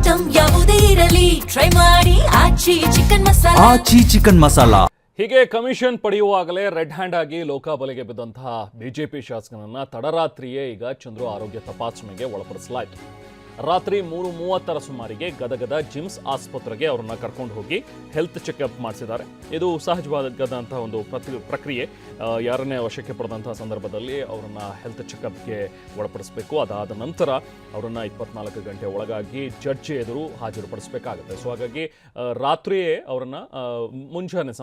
Item ಯಾವುದೇ ಇರಲಿ try ಮಾಡಿ ಆಚಿ ಚಿಕನ್ ಮಸಾಲಾ. ಹೀಗೆ ಕಮಿಷನ್ ಪಡೆಯುವಾಗಲೇ ರೆಡ್ ಹ್ಯಾಂಡ್ ಆಗಿ ಲೋಕಾಬಲೆಗೆ ಬಿದ್ದಂತಹ ಬಿಜೆಪಿ ಶಾಸಕನನ್ನ ತಡರಾತ್ರಿಯೇ ಈಗ ಚಂದ್ರು ಆರೋಗ್ಯ ತಪಾಸಣೆಗೆ ಒಳಪಡಿಸಲಾಯಿತು. ರಾತ್ರಿ 3:30 ಸುಮಾರಿಗೆ ಗದಗದ ಜಿಮ್ಸ್ ಆಸ್ಪತ್ರೆಗೆ ಅವರನ್ನ ಕರ್ಕೊಂಡು ಹೋಗಿ ಹೆಲ್ತ್ ಚೆಕಪ್ ಮಾಡಿಸಿದ್ದಾರೆ. ಇದು ಸಹಜವಾದಂತಹ ಒಂದು ಪ್ರಕ್ರಿಯೆ. ಯಾರನ್ನೇ ವಶಕ್ಕೆ ಪಡೆದಂತಹ ಸಂದರ್ಭದಲ್ಲಿ ಅವರನ್ನ ಹೆಲ್ತ್ ಚೆಕಪ್ಗೆ ಒಳಪಡಿಸಬೇಕು. ಅದಾದ ನಂತರ ಅವರನ್ನ 24 ಗಂಟೆ ಒಳಗಾಗಿ ಜಡ್ಜ್ ಎದುರು ಹಾಜರುಪಡಿಸಬೇಕಾಗುತ್ತೆ. ಸೊ ಹಾಗಾಗಿ ರಾತ್ರಿಯೇ ಅವರನ್ನ ಮುಂಜಾನೆ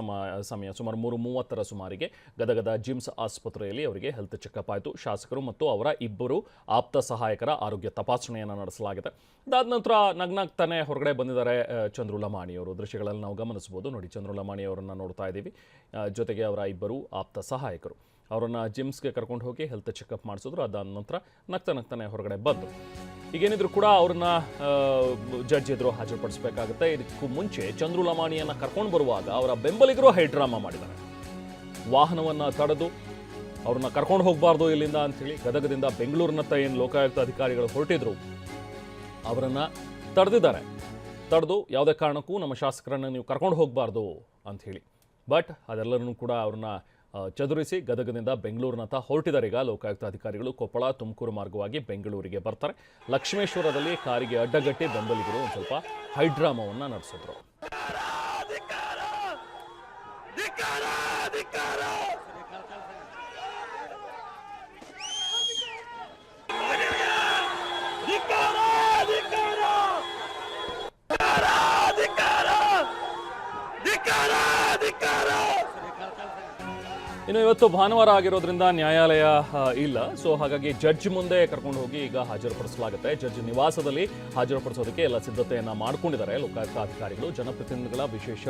ಸಮಯ ಸುಮಾರು 3:30 ಸುಮಾರಿಗೆ ಗದಗದ ಜಿಮ್ಸ್ ಆಸ್ಪತ್ರೆಯಲ್ಲಿ ಅವರಿಗೆ ಹೆಲ್ತ್ ಚೆಕಪ್ ಆಯಿತು. ಶಾಸಕರು ಮತ್ತು ಅವರ ಇಬ್ಬರು ಆಪ್ತ ಸಹಾಯಕರ ಆರೋಗ್ಯ ತಪಾಸಣೆಯನ್ನು ನಡೆಸಲಾಗಿದೆ. ಅದಾದ ನಂತರ ನಗ್ನಾಗ್ತಾನೆ ಹೊರಗಡೆ ಬಂದಿದ್ದಾರೆ ಚಂದ್ರು ಲಮಾಣಿ ಅವರು. ದೃಶ್ಯಗಳಲ್ಲಿ ನಾವು ಗಮನಿಸಬಹುದು. ನೋಡಿ, ಚಂದ್ರು ಲಮಾಣಿ ಅವರನ್ನು ನೋಡ್ತಾ ಇದ್ದೀವಿ. ಜೊತೆಗೆ ಅವರ ಇಬ್ಬರು ಆಪ್ತ ಸಹಾಯಕರು ಅವರನ್ನು ಜಿಮ್ಸ್ಗೆ ಕರ್ಕೊಂಡು ಹೋಗಿ ಹೆಲ್ತ್ ಚೆಕಪ್ ಮಾಡಿಸಿದ್ರು. ಅದಾದ ನಂತರ ನಗ್ತಾನೆ ಹೊರಗಡೆ ಬಂದರು. ಈಗೇನಿದ್ರು ಕೂಡ ಅವ್ರನ್ನ ಜಡ್ಜ್ ಎದುರು ಹಾಜರುಪಡಿಸಬೇಕಾಗುತ್ತೆ. ಇದಕ್ಕೂ ಮುಂಚೆ ಚಂದ್ರು ಲಮಾಣಿಯನ್ನು ಕರ್ಕೊಂಡು ಬರುವಾಗ ಅವರ ಬೆಂಬಲಿಗರು ಹೈಡ್ರಾಮಾ ಮಾಡಿದ್ದಾರೆ. ವಾಹನವನ್ನು ತಡೆದು ಅವ್ರನ್ನ ಕರ್ಕೊಂಡು ಹೋಗಬಾರ್ದು ಇಲ್ಲಿಂದ ಅಂಥೇಳಿ ಗದಗದಿಂದ ಬೆಂಗಳೂರಿನತ್ತ ಏನು ಲೋಕಾಯುಕ್ತ ಅಧಿಕಾರಿಗಳು ಹೊರಟಿದ್ರು ಅವರನ್ನು ತಡೆದು ಯಾವುದೇ ಕಾರಣಕ್ಕೂ ನಮ್ಮ ಶಾಸಕರನ್ನು ನೀವು ಕರ್ಕೊಂಡು ಹೋಗಬಾರ್ದು ಅಂಥೇಳಿ. ಬಟ್ ಅದೆಲ್ಲರನ್ನೂ ಕೂಡ ಅವ್ರನ್ನ ಚದುರಿಸಿ ಗದಗದಿಂದ ಬೆಂಗಳೂರಿನತ್ತ ಹೊರಟಿದ್ದಾರೆ. ಈಗ ಲೋಕಾಯುಕ್ತ ಅಧಿಕಾರಿಗಳು ಕೊಪ್ಪಳ ತುಮಕೂರು ಮಾರ್ಗವಾಗಿ ಬೆಂಗಳೂರಿಗೆ ಬರ್ತಾರೆ. ಲಕ್ಷ್ಮೇಶ್ವರದಲ್ಲಿ ಕಾರಿಗೆ ಅಡ್ಡಗಟ್ಟಿ ಬೆಂಬಲಿಗರು ಒಂದು ಸ್ವಲ್ಪ ಹೈಡ್ರಾಮಾವನ್ನು ನಡೆಸಿದ್ರು. ಇನ್ನು ಇವತ್ತು ಭಾನುವಾರ ಆಗಿರೋದ್ರಿಂದ ನ್ಯಾಯಾಲಯ ಇಲ್ಲ. ಸೊ ಹಾಗಾಗಿ ಜಡ್ಜ್ ಮುಂದೆ ಕರ್ಕೊಂಡು ಹೋಗಿ ಈಗ ಹಾಜರುಪಡಿಸಲಾಗುತ್ತೆ. ಜಡ್ಜ್ ನಿವಾಸದಲ್ಲಿ ಹಾಜರುಪಡಿಸೋದಕ್ಕೆ ಎಲ್ಲ ಸಿದ್ಧತೆಯನ್ನು ಮಾಡಿಕೊಂಡಿದ್ದಾರೆ ಲೋಕಾಯುಕ್ತ ಅಧಿಕಾರಿಗಳು. ಜನಪ್ರತಿನಿಧಿಗಳ ವಿಶೇಷ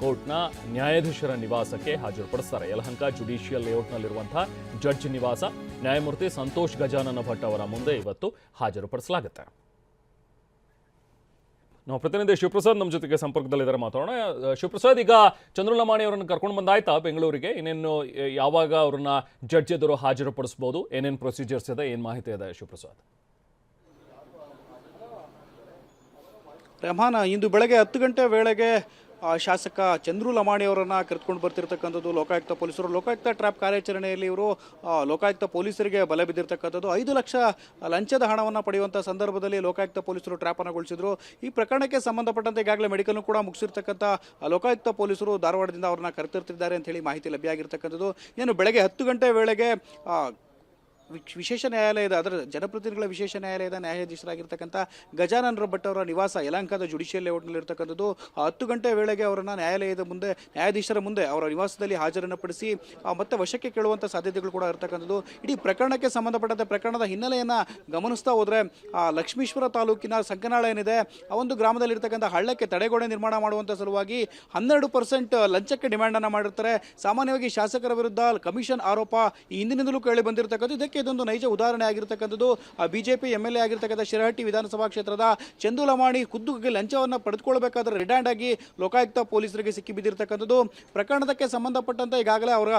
ಕೋರ್ಟ್ನ ನ್ಯಾಯಾಧೀಶರ ನಿವಾಸಕ್ಕೆ ಹಾಜರುಪಡಿಸ್ತಾರೆ. ಯಲಹಂಕ ಜುಡಿಷಿಯಲ್ ಲೇಔಟ್ನಲ್ಲಿರುವಂತಹ ಜಡ್ಜ್ ನಿವಾಸ ನ್ಯಾಯಮೂರ್ತಿ ಸಂತೋಷ್ ಗಜಾನನ ಭಟ್ ಅವರ ಮುಂದೆ ಇವತ್ತು ಹಾಜರುಪಡಿಸಲಾಗುತ್ತೆ. ನಾವು ಪ್ರತಿನಿಧಿ ಶಿವಪ್ರಸಾದ್ ನಮ್ಮ ಜೊತೆಗೆ ಸಂಪರ್ಕದಲ್ಲಿದ್ದಾರೆ, ಮಾತಾಡೋಣ. ಶಿವಪ್ರಸಾದ್, ಈಗ ಚಂದ್ರು ಲಮಾಣಿ ಅವರನ್ನು ಕರ್ಕೊಂಡು ಬಂದಾಯ್ತಾ ಬೆಂಗಳೂರಿಗೆ? ಇನ್ನೇನು ಯಾವಾಗ ಅವ್ರನ್ನ ಜಡ್ಜ್ ಎದುರು ಹಾಜರುಪಡಿಸಬಹುದು? ಏನೇನು ಪ್ರೊಸೀಜರ್ಸ್ ಇದೆ, ಏನು ಮಾಹಿತಿ ಇದೆ ಶಿವಪ್ರಸಾದ್? ರೆಹಮಾನ್, ಇಂದು ಬೆಳಗ್ಗೆ 10 ಗಂಟೆ ವೇಳೆಗೆ ಶಾಸಕ ಚಂದ್ರು ಲಮಾಣಿ ಅವರನ್ನು ಕರೆದುಕೊಂಡು ಬರ್ತಿರ್ತಕ್ಕಂಥದ್ದು ಲೋಕಾಯುಕ್ತ ಪೊಲೀಸರು. ಲೋಕಾಯುಕ್ತ ಟ್ರ್ಯಾಪ್ ಕಾರ್ಯಾಚರಣೆಯಲ್ಲಿ ಇವರು ಲೋಕಾಯುಕ್ತ ಪೊಲೀಸರಿಗೆ ಬಲೆ ಬಿದ್ದಿರ್ತಕ್ಕಂಥದ್ದು. 5 ಲಕ್ಷ ಲಂಚದ ಹಣವನ್ನು ಪಡೆಯುವಂಥ ಸಂದರ್ಭದಲ್ಲಿ ಲೋಕಾಯುಕ್ತ ಪೊಲೀಸರು ಟ್ರ್ಯಾಪನ್ನು ಗೊಳಿಸಿದ್ರು. ಈ ಪ್ರಕರಣಕ್ಕೆ ಸಂಬಂಧಪಟ್ಟಂತೆ ಈಗಾಗಲೇ ಮೆಡಿಕಲ್ನು ಕೂಡ ಮುಗಿಸಿರ್ತಕ್ಕಂಥ ಲೋಕಾಯುಕ್ತ ಪೊಲೀಸರು ಧಾರವಾಡದಿಂದ ಅವ್ರನ್ನ ಕರೆತರ್ತಿದ್ದಾರೆ ಅಂತ ಹೇಳಿ ಮಾಹಿತಿ ಲಭ್ಯ ಆಗಿರ್ತಕ್ಕಂಥದ್ದು. ಏನು ಬೆಳಗ್ಗೆ 10 ಗಂಟೆ ವೇಳೆಗೆ ವಿಶೇಷ ನ್ಯಾಯಾಲಯದ ಅದರ ಜನಪ್ರತಿನಿಧಿಗಳ ವಿಶೇಷ ನ್ಯಾಯಾಲಯದ ನ್ಯಾಯಾಧೀಶರಾಗಿರ್ತಕ್ಕಂಥ ಗಜಾನನ ಭಟ್ ಅವರ ನಿವಾಸ ಯಲಹಂಕದ ಜುಡಿಷಿಯಲ್ ಲೇಔಟ್ನಲ್ಲಿರ್ತಕ್ಕಂಥದ್ದು. 10 ಗಂಟೆ ವೇಳೆಗೆ ಅವರನ್ನು ನ್ಯಾಯಾಧೀಶರ ಮುಂದೆ ಅವರ ನಿವಾಸದಲ್ಲಿ ಹಾಜರನ್ನು ಪಡಿಸಿ ಮತ್ತೆ ವಶಕ್ಕೆ ಕೇಳುವಂಥ ಸಾಧ್ಯತೆಗಳು ಕೂಡ ಇರತಕ್ಕಂಥದ್ದು. ಇಡೀ ಪ್ರಕರಣಕ್ಕೆ ಸಂಬಂಧಪಟ್ಟಂತೆ ಪ್ರಕರಣದ ಹಿನ್ನೆಲೆಯನ್ನು ಗಮನಿಸ್ತಾ ಹೋದರೆ ಲಕ್ಷ್ಮೀಶ್ವರ ತಾಲೂಕಿನ ಸಂಕನಾಳ ಏನಿದೆ ಆ ಒಂದು ಗ್ರಾಮದಲ್ಲಿರ್ತಕ್ಕಂಥ ಹಳ್ಳಕ್ಕೆ ತಡೆಗೋಡೆ ನಿರ್ಮಾಣ ಮಾಡುವಂಥ ಸಲುವಾಗಿ 12% ಲಂಚಕ್ಕೆ ಡಿಮ್ಯಾಂಡನ್ನು ಮಾಡಿರ್ತಾರೆ. ಸಾಮಾನ್ಯವಾಗಿ ಶಾಸಕರ ವಿರುದ್ಧ ಕಮಿಷನ್ ಆರೋಪ ಈ ಹಿಂದಿನಿಂದಲೂ ಕೇಳಿ ಬಂದಿರತಕ್ಕಂಥದ್ದು. ಇದಕ್ಕೆ ಇದೊಂದು ನೈಜ ಉದಾಹರಣೆ ಆಗಿರ್ತಕ್ಕಂಥದ್ದು. ಬಿಜೆಪಿ MLA ಆಗಿರ್ತಕ್ಕಂಥ ಶಿರಹಟ್ಟಿ ವಿಧಾನಸಭಾ ಕ್ಷೇತ್ರದ ಚಂದ್ರು ಲಮಾಣಿ ಖುದ್ದು ಲಂಚವನ್ನು ಪಡೆದುಕೊಳ್ಳಬೇಕಾದ್ರೆ ರೆಡ್ ಹ್ಯಾಂಡ್ ಆಗಿ ಲೋಕಾಯುಕ್ತ ಪೊಲೀಸರಿಗೆ ಸಿಕ್ಕಿ ಬಿದ್ದಿರ್ತಕ್ಕಂಥದ್ದು. ಪ್ರಕರಣಕ್ಕೆ ಸಂಬಂಧಪಟ್ಟಂತೆ ಈಗಾಗಲೇ ಅವರ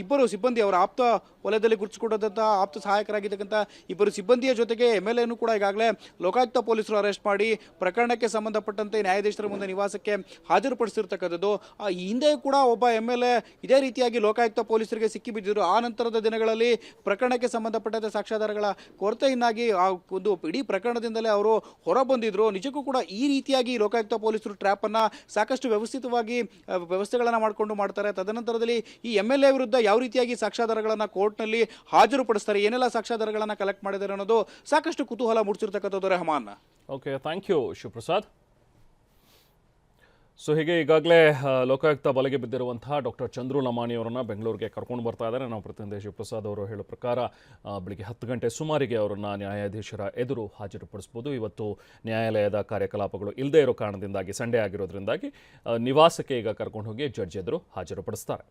ಇಬ್ಬರು ಸಿಬ್ಬಂದಿ, ಅವರ ಆಪ್ತ ವಲಯದಲ್ಲಿ ಗುರುತಿಸಿಕೊಂಡಂಥ ಆಪ್ತ ಸಹಾಯಕರಾಗಿರ್ತಕ್ಕಂಥ ಇಬ್ಬರು ಸಿಬ್ಬಂದಿಯ ಜೊತೆಗೆ MLAನೂ ಕೂಡ ಈಗಾಗಲೇ ಲೋಕಾಯುಕ್ತ ಪೊಲೀಸರು ಅರೆಸ್ಟ್ ಮಾಡಿ ಪ್ರಕರಣಕ್ಕೆ ಸಂಬಂಧಪಟ್ಟಂತೆ ನ್ಯಾಯಾಧೀಶರ ಮುಂದೆ ನಿವಾಸಕ್ಕೆ ಹಾಜರುಪಡಿಸಿರ್ತಕ್ಕಂಥದ್ದು. ಈ ಹಿಂದೆಯೂ ಕೂಡ ಒಬ್ಬ MLA ಇದೇ ರೀತಿಯಾಗಿ ಲೋಕಾಯುಕ್ತ ಪೊಲೀಸರಿಗೆ ಸಿಕ್ಕಿ ಬಿದ್ದಿದ್ರು. ಆ ನಂತರದ ದಿನಗಳಲ್ಲಿ ಪ್ರಕರಣಕ್ಕೆ ಸಂಬಂಧಪಟ್ಟಂತೆ ಸಾಕ್ಷ್ಯಾಧಾರಗಳ ಕೊರತೆಯಿಂದಾಗಿ ಆ ಒಂದು ಇಡೀ ಪ್ರಕರಣದಿಂದಲೇ ಅವರು ಹೊರ ಬಂದಿದ್ರು. ನಿಜಕ್ಕೂ ಕೂಡ ಈ ರೀತಿಯಾಗಿ ಲೋಕಾಯುಕ್ತ ಪೊಲೀಸರು ಟ್ರ್ಯಾಪ್ ಅನ್ನ ಸಾಕಷ್ಟು ವ್ಯವಸ್ಥಿತವಾಗಿ ವ್ಯವಸ್ಥೆಗಳನ್ನು ಮಾಡಿಕೊಂಡು ಮಾಡ್ತಾರೆ. ತದನಂತರದಲ್ಲಿ ಈ MLA ವಿರುದ್ಧ ಯಾವ ರೀತಿಯಾಗಿ ಸಾಕ್ಷ್ಯಾಧಾರಗಳನ್ನು ಕೋರ್ಟ್ನಲ್ಲಿ ಹಾಜರುಪಡಿಸ್ತಾರೆ, ಏನೆಲ್ಲ ಸಾಕ್ಷ್ಯಾಧಾರಗಳನ್ನು ಕಲೆಕ್ಟ್ ಮಾಡಿದ್ದಾರೆ ಅನ್ನೋದು ಸಾಕಷ್ಟು ಕುತೂಹಲ ಮೂಡಿಸಿರ್ತಕ್ಕಂಥದ್ದು. Rahman, okay, thank you Shivaprasad. So ಹೀಗೆ ಈಗಾಗಲೇ ಲೋಕಾಯುಕ್ತ ಬಲೆಗೆ ಬಿದ್ದಿರುವಂತಹ ಡಾಕ್ಟರ್ ಚಂದ್ರು ಲಮಾಣಿ ಅವರನ್ನು ಬೆಂಗಳೂರಿಗೆ ಕರ್ಕೊಂಡು ಬರ್ತಾ ಇದ್ದಾರೆ. ನಾವು ಪ್ರತಿನಿಧಿ ಶಿವಪ್ರಸಾದ್ ಅವರು ಹೇಳೋ ಪ್ರಕಾರ ಬೆಳಿಗ್ಗೆ 10 ಗಂಟೆ ಸುಮಾರಿಗೆ ಅವರನ್ನು ನ್ಯಾಯಾಧೀಶರ ಎದುರು ಹಾಜರುಪಡಿಸ್ಬೋದು. ಇವತ್ತು ನ್ಯಾಯಾಲಯದ ಕಾರ್ಯಕಲಾಪಗಳು ಇಲ್ಲದೇ ಇರೋ ಕಾರಣದಿಂದಾಗಿ, ಸಂಡೇ ಆಗಿರೋದ್ರಿಂದಾಗಿ ನಿವಾಸಕ್ಕೆ ಈಗ ಕರ್ಕೊಂಡು ಹೋಗಿ ಜಡ್ಜ್ ಎದುರು ಹಾಜರುಪಡಿಸ್ತಾರೆ.